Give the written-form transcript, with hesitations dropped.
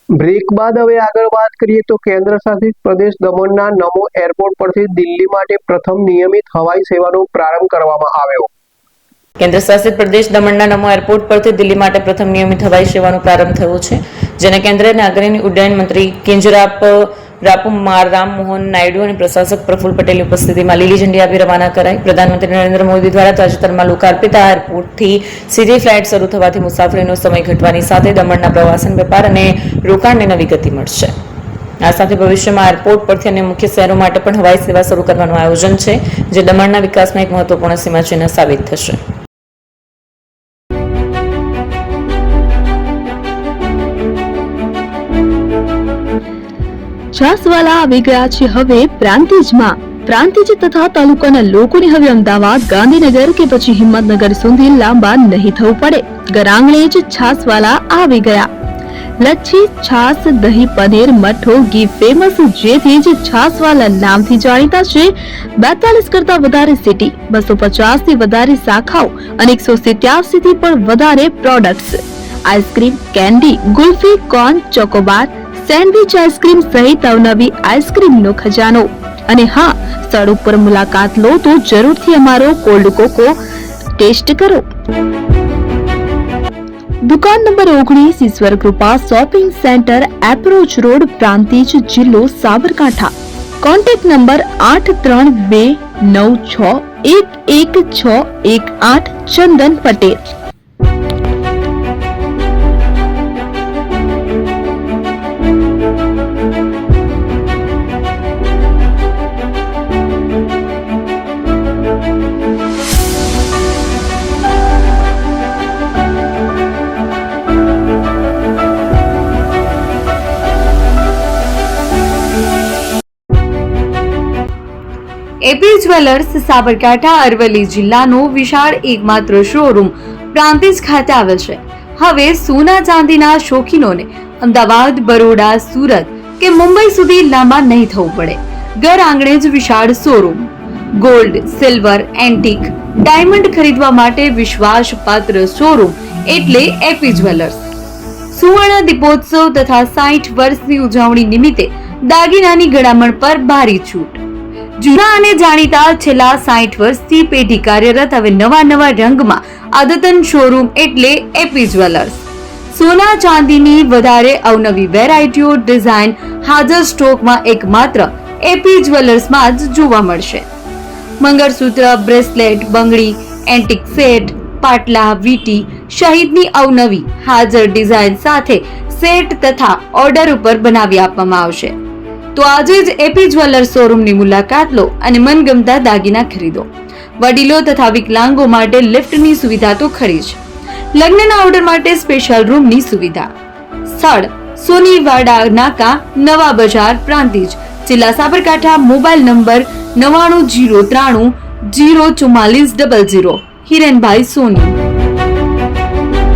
Break બાદ હવે આગળ વાત કરીએ તો કેન્દ્ર શાસિત પ્રદેશ દમણના નમો એરપોર્ટ પરથી દિલ્હી માટે પ્રથમ નિયમિત હવાઈ સેવાનો પ્રારંભ કરવામાં આવ્યો। કેન્દ્ર શાસિત પ્રદેશ દમણના નમો એરપોર્ટ પરથી દિલ્હી માટે પ્રથમ નિયમિત હવાઈ સેવાનો પ્રારંભ થયો છે, જેને કેન્દ્રના નાગરિક ઉડ્ડયન મંત્રી કિંજરાપુ રામમોહન નાયડુ અને પ્રશાસક પ્રફુલ્લ પટેલની ઉપસ્થિતિમાં લીલી ઝંડી આપી રવાના કરાઈ। પ્રધાનમંત્રી નરેન્દ્ર મોદી દ્વારા તાજેતરમાં લોકાર્પિત આ એરપોર્ટથી સીધી ફ્લાઇટ શરૂ થવાથી મુસાફરીનો સમય ઘટવાની સાથે દમણના પ્રવાસન વેપાર અને રોકાણને નવી ગતિ મળશે। આ સાથે ભવિષ્યમાં એરપોર્ટ પરથી અન્ય મુખ્ય શહેરો માટે પણ હવાઈ સેવા શરૂ કરવાનું આયોજન છે, જે દમણના વિકાસમાં એક મહત્વપૂર્ણ સીમાચિહ્ન સાબિત થશે। છાસવાલા આવી ગયા છે હવે પ્રાંતિજમાં। પ્રાંતિજ તથા તાલુકાના લોકોને હવે અમદાવાદ, ગાંધીનગર કે પછી હિંમતનગર સુધી લાંબા નહીં થવું પડે। ઘર આંગણે જ છાસવાલા આવી ગયા। લચ્છી, છાસ, દહીં, પનીર, મઠો, ઘી ફેમસ, જેથી જ છાસવાલા નામથી જાણીતા છે। 42 કરતા વધારે સિટી, 250 થી વધારે શાખાઓ અને 187 થી પણ વધારે products. Ice cream, candy, kulfi, corn, Chocobar, sandwich ice cream સહિત અવનવી આઈસ્ક્રીમનો ખજાનો। અને હા, સ્થળ ઉપર મુલાકાત લો તો જરૂરથી અમારો કોલ્ડ કોકો ટેસ્ટ કરો। દુકાન number 19, Ishwar Krupa shopping centre, approach road, Prantij, જિલ્લો Sabarkantha. Contact number 8329611618 Chandan Patel. AP jewellers Sabarkantha Aravalli જિલ્લાનો વિશાળ એકમાત્ર શોરૂમ પ્રાંતિજ ખાતે આવેલ છે। હવે સોના ચાંદીના શોખીનોને અમદાવાદ, બરોડા, સુરત કે મુંબઈ સુધી લાંબા નહીં થવું પડે। ઘર આંગણે જ વિશાળ showroom. Gold, silver, antique, diamond ખરીદવા માટે વિશ્વાસપાત્ર શોરૂમ એટલે એપી જ્વેલર્સ। સુવર્ણ દીપોત્સવ તથા 60 વર્ષની ઉજવણી નિમિત્તે દાગીનાની ગળામણ પર ભારી છૂટ। જૂના અને જાણીતા છેલ્લા 60 વર્ષથી પેઢી કાર્યરત હવે નવા રંગમાં અદ્યતન શોરૂમ એટલે એપી જ્વેલર્સ। સોના ચાંદીની વધારે અવનવી વેરાયટીઓ, ડિઝાઇન હાજર સ્ટોકમાં એકમાત્ર એપી જ્વેલર્સમાં જ જોવા મળશે। મંગળસૂત્ર, બ્રેસલેટ, બંગડી, એન્ટિક સેટ, પાટલા, વીટી સહિતની અવનવી હાજર ડિઝાઇન સાથે સેટ તથા ઓર્ડર ઉપર બનાવી આપવામાં આવશે। તો આજે જ એપી જ્વેલર્સ શોરૂમની મુલાકાત લો અને મનગમતા દાગીના ખરીદો। વડીલો તથા વિકલાંગો માટે લિફ્ટની સુવિધા તો ખરી જ, લગ્નના ઓર્ડર માટે સ્પેશિયલ રૂમની સુવિધા। સ્થળ સોનીવાડા નાકા, નવા બજાર, પ્રાંતિજ, જિલ્લા સાબરકાંઠા। Mobile number 9903004400। હિરેનભાઈ સોની।